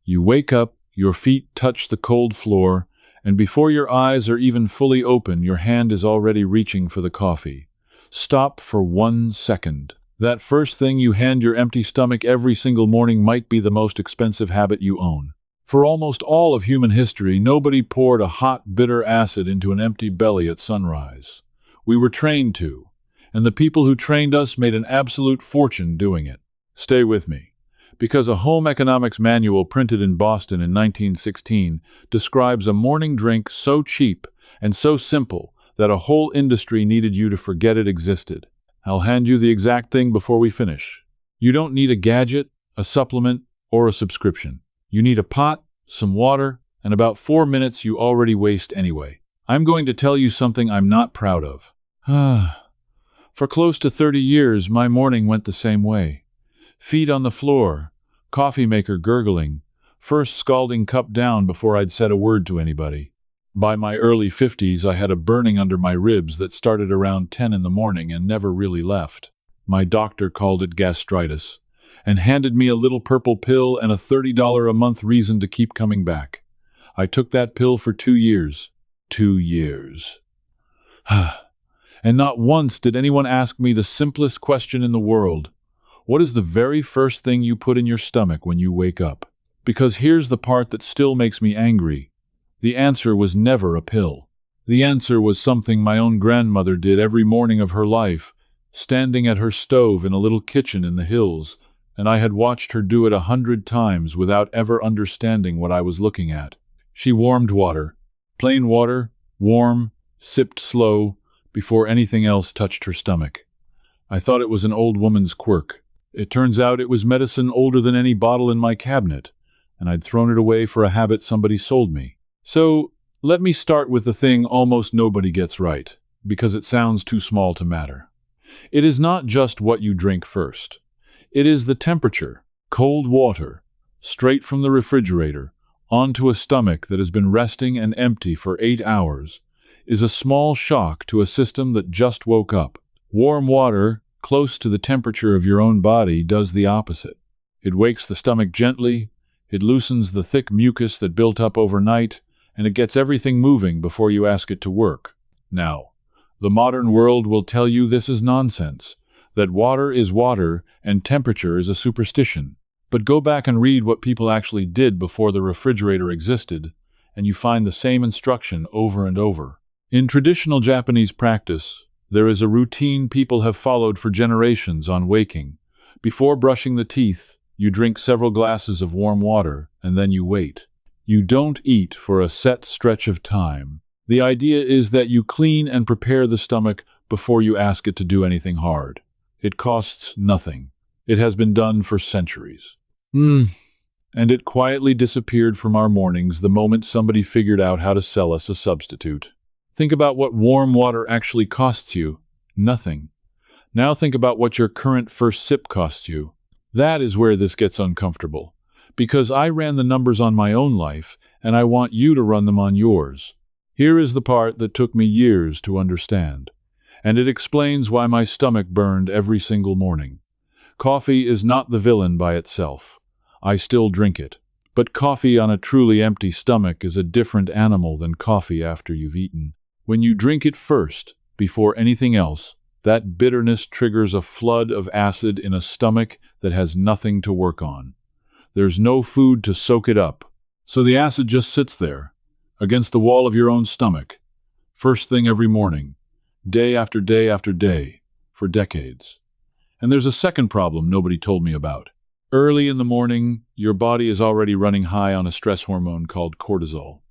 You wake up, your feet touch the cold floor, and before your eyes are even fully open, your hand is already reaching for the coffee. Stop for 1 second. That first thing you hand your empty stomach every single morning might be the most expensive habit you own. For almost all of human history, nobody poured a hot, bitter acid into an empty belly at sunrise. We were trained to, and the people who trained us made an absolute fortune doing it. Stay with me, because a home economics manual printed in Boston in 1916 describes a morning drink so cheap and so simple that a whole industry needed you to forget it existed. I'll hand you the exact thing before we finish. You don't need a gadget, a supplement, or a subscription. You need a pot, some water, and about 4 minutes you already waste anyway. I'm going to tell you something I'm not proud of. For close to 30 years, my morning went the same way. Feet on the floor, coffee maker gurgling, first scalding cup down before I'd said a word to anybody. By my early 50s, I had a burning under my ribs that started around 10 in the morning and never really left. My doctor called it gastritis and handed me a little purple pill and a $30 a month reason to keep coming back. I took that pill for 2 years. 2 years. And not once did anyone ask me the simplest question in the world. What is the very first thing you put in your stomach when you wake up? Because here's the part that still makes me angry. The answer was never a pill. The answer was something my own grandmother did every morning of her life, standing at her stove in a little kitchen in the hills, and I had watched her do it 100 times without ever understanding what I was looking at. She warmed water, plain water, warm, sipped slow, before anything else touched her stomach. I thought it was an old woman's quirk. It turns out it was medicine older than any bottle in my cabinet, and I'd thrown it away for a habit somebody sold me. So, let me start with the thing almost nobody gets right, because it sounds too small to matter. It is not just what you drink first. It is the temperature, cold water, straight from the refrigerator, onto a stomach that has been resting and empty for 8 hours, is a small shock to a system that just woke up. Warm water, close to the temperature of your own body, does the opposite. It wakes the stomach gently, it loosens the thick mucus that built up overnight, and it gets everything moving before you ask it to work. Now, the modern world will tell you this is nonsense, that water is water and temperature is a superstition. But go back and read what people actually did before the refrigerator existed, and you find the same instruction over and over. In traditional Japanese practice, there is a routine people have followed for generations on waking. Before brushing the teeth, you drink several glasses of warm water, and then you wait. You don't eat for a set stretch of time. The idea is that you clean and prepare the stomach before you ask it to do anything hard. It costs nothing. It has been done for centuries. And it quietly disappeared from our mornings the moment somebody figured out how to sell us a substitute. Think about what warm water actually costs you. Nothing. Now think about what your current first sip costs you. That is where this gets uncomfortable. Because I ran the numbers on my own life, and I want you to run them on yours. Here is the part that took me years to understand, and it explains why my stomach burned every single morning. Coffee is not the villain by itself. I still drink it. But coffee on a truly empty stomach is a different animal than coffee after you've eaten. When you drink it first, before anything else, that bitterness triggers a flood of acid in a stomach that has nothing to work on. There's no food to soak it up, so the acid just sits there, against the wall of your own stomach, first thing every morning, day after day after day, for decades. And there's a second problem nobody told me about. Early in the morning, your body is already running high on a stress hormone called cortisol.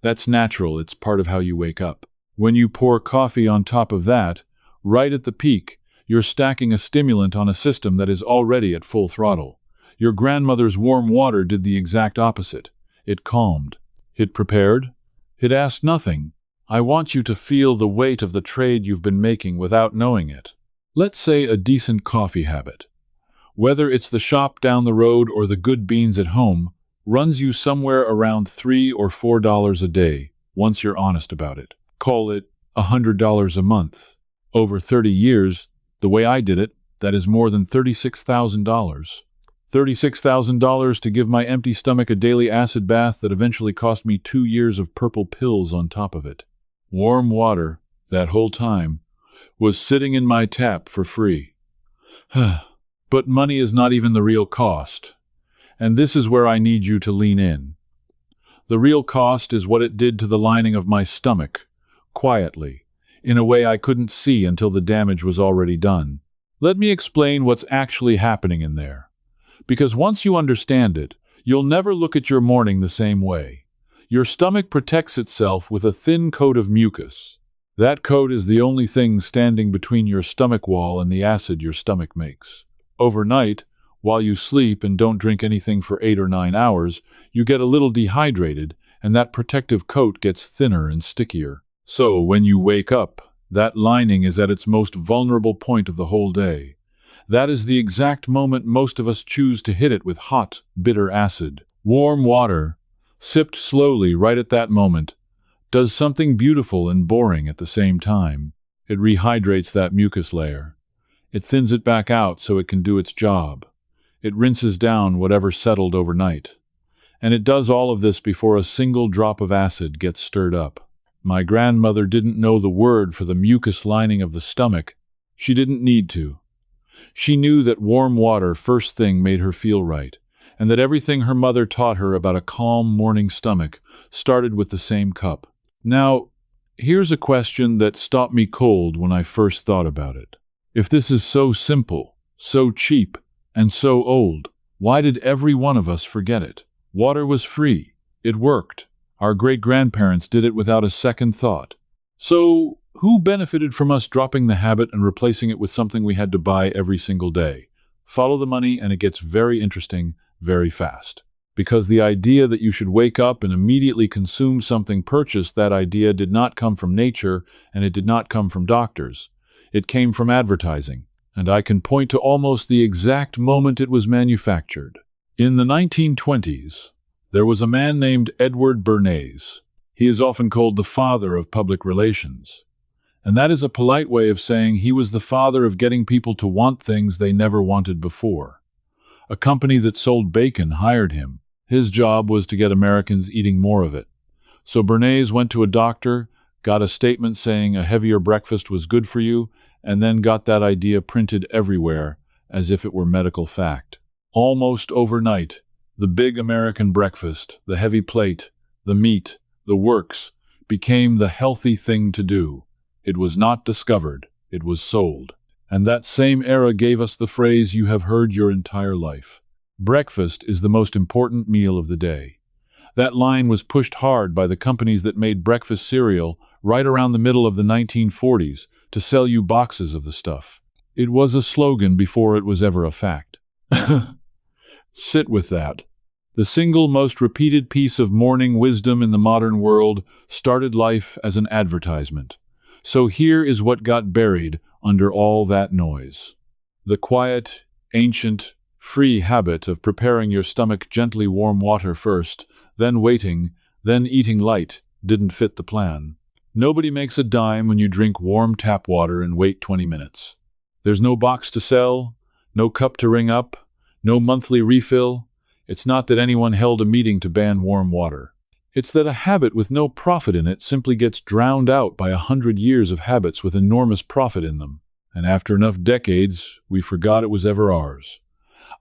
That's natural, it's part of how you wake up. When you pour coffee on top of that, right at the peak, you're stacking a stimulant on a system that is already at full throttle. Your grandmother's warm water did the exact opposite. It calmed. It prepared. It asked nothing. I want you to feel the weight of the trade you've been making without knowing it. Let's say a decent coffee habit, whether it's the shop down the road or the good beans at home, runs you somewhere around $3 or $4 a day, once you're honest about it. Call it $100 a month. Over 30 years, the way I did it, that is more than $36,000. $36,000 to give my empty stomach a daily acid bath that eventually cost me 2 years of purple pills on top of it. Warm water, that whole time, was sitting in my tap for free. But money is not even the real cost. And this is where I need you to lean in. The real cost is what it did to the lining of my stomach, quietly, in a way I couldn't see until the damage was already done. Let me explain what's actually happening in there. Because once you understand it, you'll never look at your morning the same way. Your stomach protects itself with a thin coat of mucus. That coat is the only thing standing between your stomach wall and the acid your stomach makes. Overnight, while you sleep and don't drink anything for 8 or 9 hours, you get a little dehydrated, and that protective coat gets thinner and stickier. So, when you wake up, that lining is at its most vulnerable point of the whole day. That is the exact moment most of us choose to hit it with hot, bitter acid. Warm water, sipped slowly right at that moment, does something beautiful and boring at the same time. It rehydrates that mucus layer. It thins it back out so it can do its job. It rinses down whatever settled overnight. And it does all of this before a single drop of acid gets stirred up. My grandmother didn't know the word for the mucus lining of the stomach. She didn't need to. She knew that warm water first thing made her feel right, and that everything her mother taught her about a calm morning stomach started with the same cup. Now, here's a question that stopped me cold when I first thought about it. If this is so simple, so cheap, and so old, why did every one of us forget it? Water was free. It worked. Our great-grandparents did it without a second thought. So, who benefited from us dropping the habit and replacing it with something we had to buy every single day? Follow the money and it gets very interesting very fast. Because the idea that you should wake up and immediately consume something purchased, that idea did not come from nature, and it did not come from doctors. It came from advertising, and I can point to almost the exact moment it was manufactured. In the 1920s, there was a man named Edward Bernays. He is often called the father of public relations. And that is a polite way of saying he was the father of getting people to want things they never wanted before. A company that sold bacon hired him. His job was to get Americans eating more of it. So Bernays went to a doctor, got a statement saying a heavier breakfast was good for you, and then got that idea printed everywhere, as if it were medical fact. Almost overnight, the big American breakfast, the heavy plate, the meat, the works, became the healthy thing to do. It was not discovered, it was sold. And that same era gave us the phrase you have heard your entire life. Breakfast is the most important meal of the day. That line was pushed hard by the companies that made breakfast cereal right around the middle of the 1940s to sell you boxes of the stuff. It was a slogan before it was ever a fact. Sit with that. The single most repeated piece of morning wisdom in the modern world started life as an advertisement. So here is what got buried under all that noise. The quiet, ancient, free habit of preparing your stomach gently warm water first, then waiting, then eating light, didn't fit the plan. Nobody makes a dime when you drink warm tap water and wait 20 minutes. There's no box to sell, no cup to ring up, no monthly refill. It's not that anyone held a meeting to ban warm water. It's that a habit with no profit in it simply gets drowned out by 100 years of habits with enormous profit in them. And after enough decades, we forgot it was ever ours.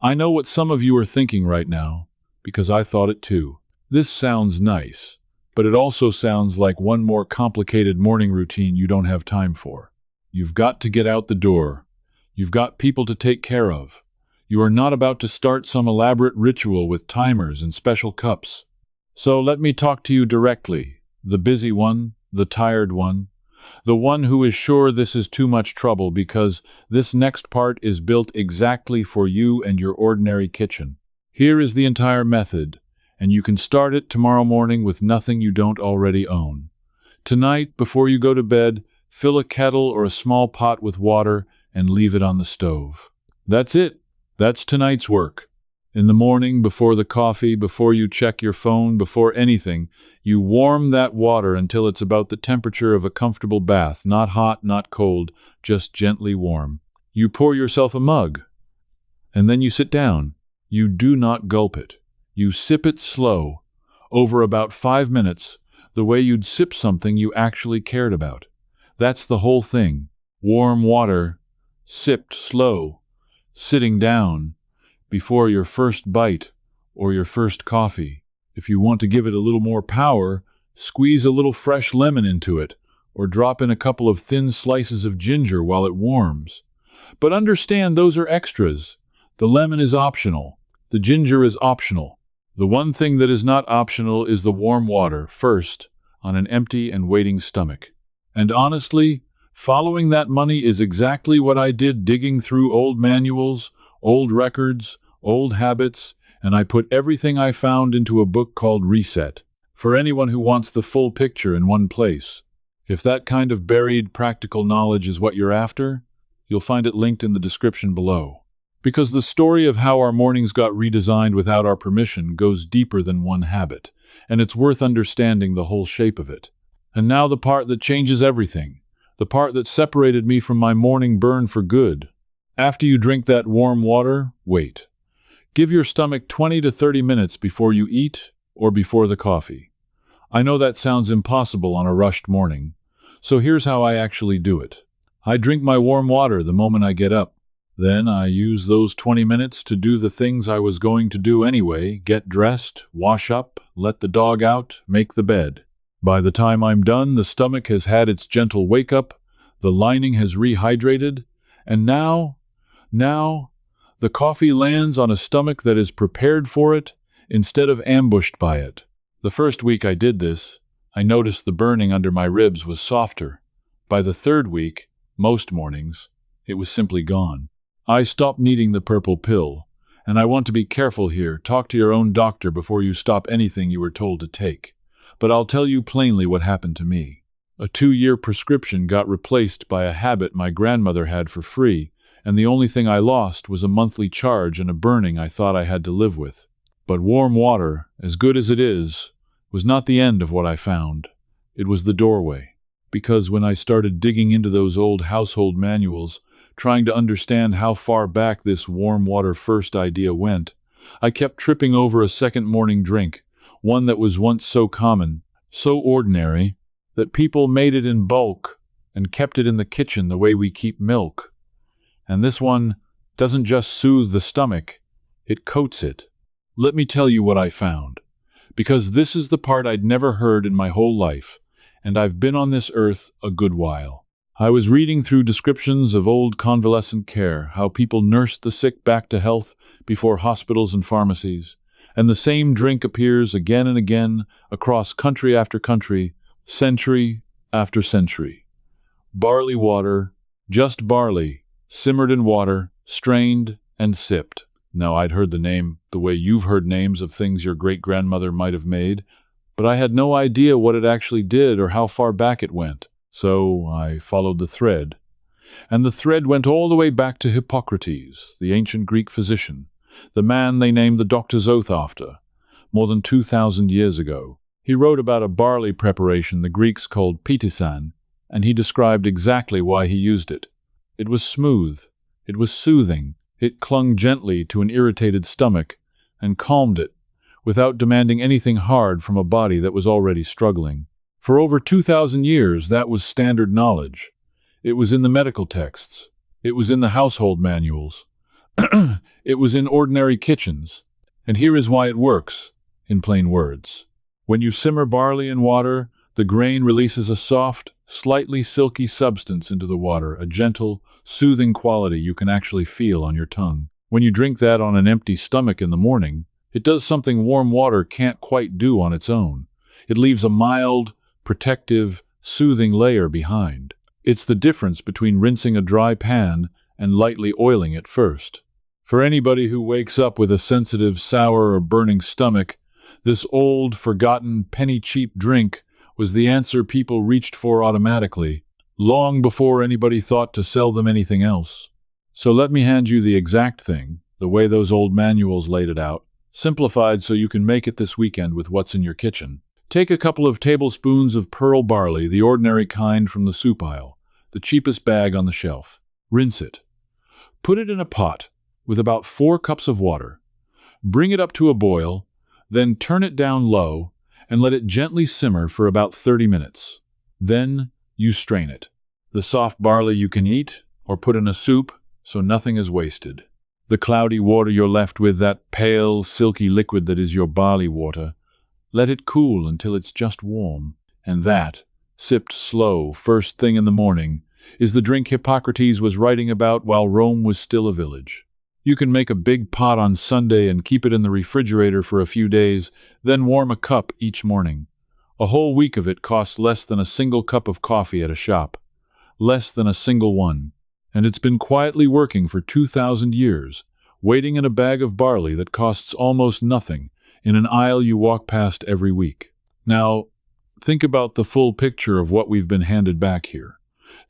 I know what some of you are thinking right now, because I thought it too. This sounds nice, but it also sounds like one more complicated morning routine you don't have time for. You've got to get out the door. You've got people to take care of. You are not about to start some elaborate ritual with timers and special cups. So let me talk to you directly, the busy one, the tired one, the one who is sure this is too much trouble, because this next part is built exactly for you and your ordinary kitchen. Here is the entire method, and you can start it tomorrow morning with nothing you don't already own. Tonight, before you go to bed, fill a kettle or a small pot with water and leave it on the stove. That's it. That's tonight's work. In the morning, before the coffee, before you check your phone, before anything, you warm that water until it's about the temperature of a comfortable bath, not hot, not cold, just gently warm. You pour yourself a mug, and then you sit down. You do not gulp it. You sip it slow, over about 5 minutes, the way you'd sip something you actually cared about. That's the whole thing. Warm water, sipped slow, sitting down, before your first bite or your first coffee. If you want to give it a little more power, squeeze a little fresh lemon into it, or drop in a couple of thin slices of ginger while it warms. But understand those are extras. The lemon is optional. The ginger is optional. The one thing that is not optional is the warm water, first, on an empty and waiting stomach. And honestly, following that money is exactly what I did digging through old manuals, old records, old habits, and I put everything I found into a book called Reset, for anyone who wants the full picture in one place. If that kind of buried practical knowledge is what you're after, you'll find it linked in the description below. Because the story of how our mornings got redesigned without our permission goes deeper than one habit, and it's worth understanding the whole shape of it. And now the part that changes everything, the part that separated me from my morning burn for good. After you drink that warm water, wait. Give your stomach 20 to 30 minutes before you eat or before the coffee. I know that sounds impossible on a rushed morning, so here's how I actually do it. I drink my warm water the moment I get up. Then I use those 20 minutes to do the things I was going to do anyway: get dressed, wash up, let the dog out, make the bed. By the time I'm done, the stomach has had its gentle wake-up, the lining has rehydrated, and now, the coffee lands on a stomach that is prepared for it instead of ambushed by it. The first week I did this, I noticed the burning under my ribs was softer. By the third week, most mornings, it was simply gone. I stopped needing the purple pill, and I want to be careful here. Talk to your own doctor before you stop anything you were told to take. But I'll tell you plainly what happened to me. A 2-year prescription got replaced by a habit my grandmother had for free, and the only thing I lost was a monthly charge and a burning I thought I had to live with. But warm water, as good as it is, was not the end of what I found. It was the doorway. Because when I started digging into those old household manuals, trying to understand how far back this warm water first idea went, I kept tripping over a second morning drink, one that was once so common, so ordinary, that people made it in bulk and kept it in the kitchen the way we keep milk. And this one doesn't just soothe the stomach, it coats it. Let me tell you what I found, because this is the part I'd never heard in my whole life, and I've been on this earth a good while. I was reading through descriptions of old convalescent care, how people nursed the sick back to health before hospitals and pharmacies, and the same drink appears again and again across country after country, century after century. Barley water, just barley, simmered in water, strained and sipped. Now, I'd heard the name the way you've heard names of things your great-grandmother might have made, but I had no idea what it actually did or how far back it went. So I followed the thread. And the thread went all the way back to Hippocrates, the ancient Greek physician, the man they named the doctor's oath after, more than 2,000 years ago. He wrote about a barley preparation the Greeks called pitisan, and he described exactly why he used it. It was smooth, it was soothing, it clung gently to an irritated stomach and calmed it, without demanding anything hard from a body that was already struggling. For over 2,000 years, that was standard knowledge. It was in the medical texts. It was in the household manuals. It was in ordinary kitchens. And here is why it works, in plain words. When you simmer barley in water, the grain releases a soft, slightly silky substance into the water, a gentle, soothing quality you can actually feel on your tongue. When you drink that on an empty stomach in the morning, it does something warm water can't quite do on its own. It leaves a mild, protective, soothing layer behind. It's the difference between rinsing a dry pan and lightly oiling it first. For anybody who wakes up with a sensitive, sour, or burning stomach, this old, forgotten, penny-cheap drink was the answer people reached for automatically, long before anybody thought to sell them anything else. So let me hand you the exact thing, the way those old manuals laid it out, simplified so you can make it this weekend with what's in your kitchen. Take a couple of tablespoons of pearl barley, the ordinary kind from the soup aisle, the cheapest bag on the shelf. Rinse it. Put it in a pot with about 4 cups of water. Bring it up to a boil, then turn it down low and let it gently simmer for about 30 minutes. Then you strain it. The soft barley you can eat or put in a soup so nothing is wasted. The cloudy water you're left with, that pale, silky liquid that is your barley water, let it cool until it's just warm. And that, sipped slow first thing in the morning, is the drink Hippocrates was writing about while Rome was still a village. You can make a big pot on Sunday and keep it in the refrigerator for a few days, then warm a cup each morning. A whole week of it costs less than a single cup of coffee at a shop. Less than a single one. And it's been quietly working for 2,000 years, waiting in a bag of barley that costs almost nothing, in an aisle you walk past every week. Now, think about the full picture of what we've been handed back here.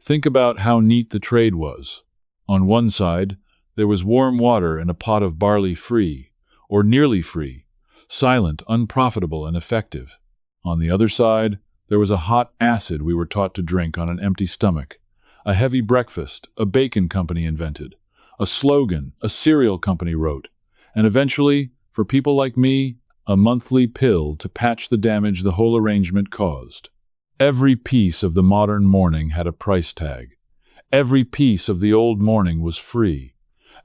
Think about how neat the trade was. On one side, there was warm water in a pot of barley free, or nearly free, silent, unprofitable, and effective. On the other side, there was a hot acid we were taught to drink on an empty stomach, a heavy breakfast a bacon company invented, a slogan a cereal company wrote, and eventually, for people like me, a monthly pill to patch the damage the whole arrangement caused. Every piece of the modern morning had a price tag. Every piece of the old morning was free,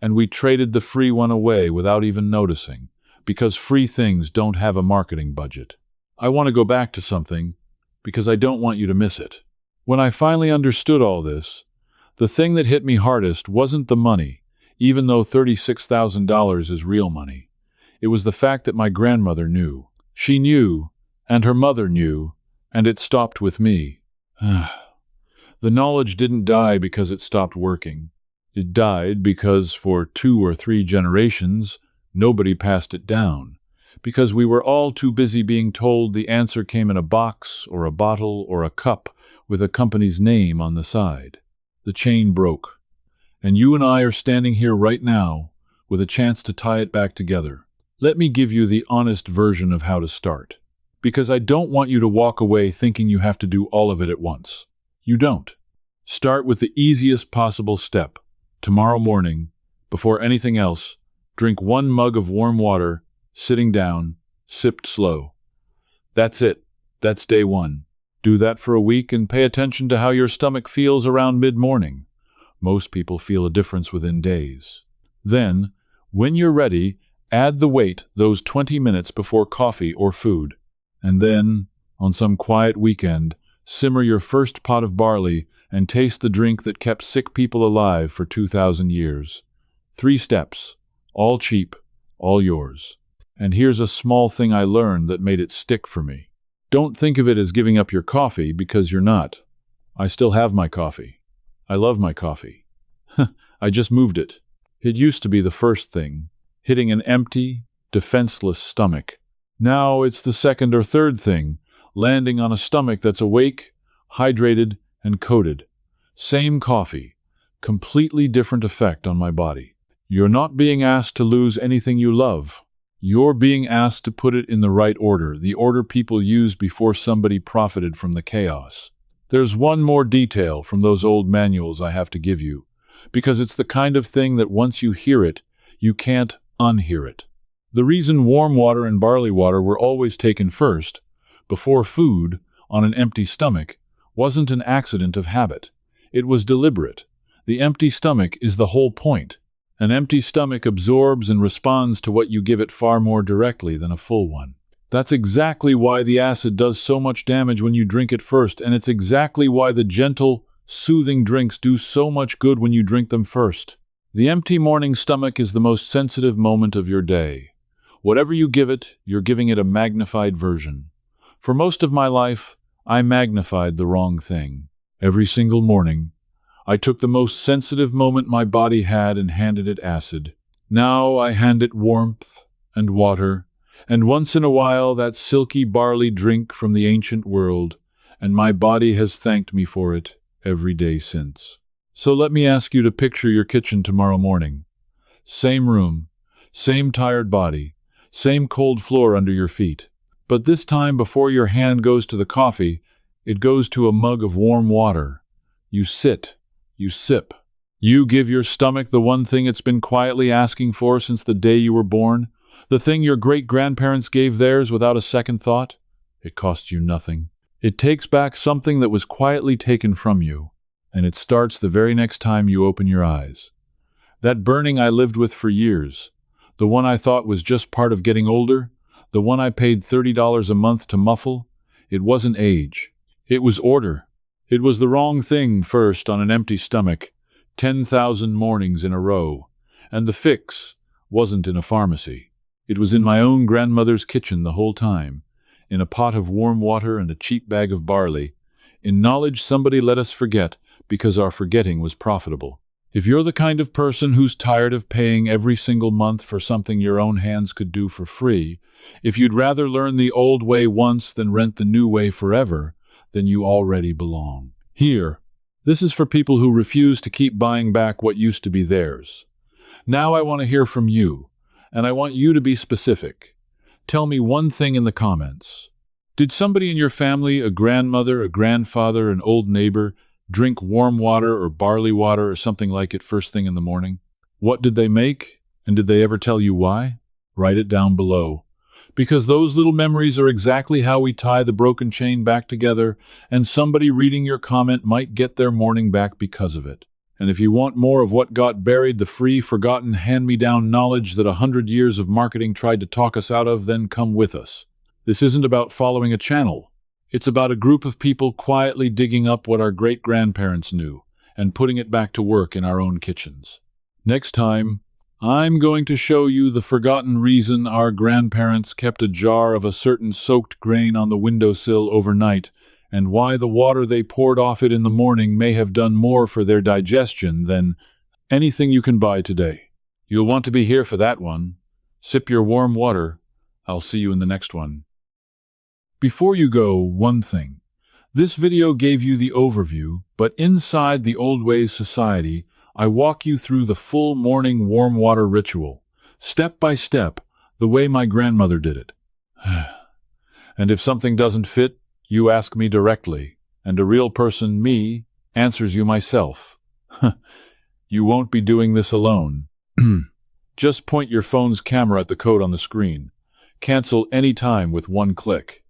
and we traded the free one away without even noticing, because free things don't have a marketing budget. I want to go back to something, because I don't want you to miss it. When I finally understood all this, the thing that hit me hardest wasn't the money, even though $36,000 is real money. It was the fact that my grandmother knew. She knew, and her mother knew, and it stopped with me. The knowledge didn't die because it stopped working. It died because for 2 or 3 generations, nobody passed it down. Because we were all too busy being told the answer came in a box or a bottle or a cup with a company's name on the side. The chain broke, and you and I are standing here right now with a chance to tie it back together. Let me give you the honest version of how to start, because I don't want you to walk away thinking you have to do all of it at once. You don't. Start with the easiest possible step. Tomorrow morning, before anything else, drink 1 mug of warm water, sitting down, sipped slow. That's it. That's day 1. Do that for a week and pay attention to how your stomach feels around mid-morning. Most people feel a difference within days. Then, when you're ready, add the weight those 20 minutes before coffee or food. And then, on some quiet weekend, simmer your first pot of barley and taste the drink that kept sick people alive for 2,000 years. 3 steps, all cheap, all yours. And here's a small thing I learned that made it stick for me. Don't think of it as giving up your coffee, because you're not. I still have my coffee. I love my coffee. I just moved it. It used to be the first thing, hitting an empty, defenseless stomach. Now it's the second or third thing, landing on a stomach that's awake, hydrated, and coated. Same coffee, completely different effect on my body. You're not being asked to lose anything you love. You're being asked to put it in the right order, the order people used before somebody profited from the chaos. There's one more detail from those old manuals I have to give you, because it's the kind of thing that once you hear it, you can't unhear it. The reason warm water and barley water were always taken first, before food, on an empty stomach, wasn't an accident of habit. It was deliberate. The empty stomach is the whole point. An empty stomach absorbs and responds to what you give it far more directly than a full one. That's exactly why the acid does so much damage when you drink it first, and it's exactly why the gentle, soothing drinks do so much good when you drink them first. The empty morning stomach is the most sensitive moment of your day. Whatever you give it, you're giving it a magnified version. For most of my life, I magnified the wrong thing. Every single morning, I took the most sensitive moment my body had and handed it acid. Now I hand it warmth and water, and once in a while that silky barley drink from the ancient world, and my body has thanked me for it every day since. So let me ask you to picture your kitchen tomorrow morning. Same room, same tired body, same cold floor under your feet. But this time, before your hand goes to the coffee, it goes to a mug of warm water. You sit. You sip. You give your stomach the one thing it's been quietly asking for since the day you were born, The thing your great-grandparents gave theirs without a second thought? It costs you nothing. It takes back something that was quietly taken from you, and it starts the very next time you open your eyes. That burning I lived with for years, the one I thought was just part of getting older, the one I paid $30 a month to muffle, it wasn't age. It was order. It was the wrong thing first on an empty stomach, 10,000 mornings in a row. And the fix wasn't in a pharmacy. It was in my own grandmother's kitchen the whole time, in a pot of warm water and a cheap bag of barley, in knowledge somebody let us forget because our forgetting was profitable. If you're the kind of person who's tired of paying every single month for something your own hands could do for free, if you'd rather learn the old way once than rent the new way forever, then you already belong here. This is for people who refuse to keep buying back what used to be theirs. Now I want to hear from you, and I want you to be specific. Tell me one thing in the comments. Did somebody in your family, a grandmother, a grandfather, an old neighbor, drink warm water or barley water or something like it first thing in the morning? What did they make? And did they ever tell you why? Write it down below. Because those little memories are exactly how we tie the broken chain back together, and somebody reading your comment might get their morning back because of it. And if you want more of what got buried, the free, forgotten, hand-me-down knowledge that 100 years of marketing tried to talk us out of, then come with us. This isn't about following a channel. It's about a group of people quietly digging up what our great-grandparents knew and putting it back to work in our own kitchens. Next time, I'm going to show you the forgotten reason our grandparents kept a jar of a certain soaked grain on the windowsill overnight, and why the water they poured off it in the morning may have done more for their digestion than anything you can buy today. You'll want to be here for that one. Sip your warm water. I'll see you in the next one. Before you go, one thing. This video gave you the overview, but inside the Old Ways Society, I walk you through the full morning warm water ritual, step by step, the way my grandmother did it. And if something doesn't fit, you ask me directly, and a real person, me, answers you myself. You won't be doing this alone. Just point your phone's camera at the code on the screen. Cancel any time with one click.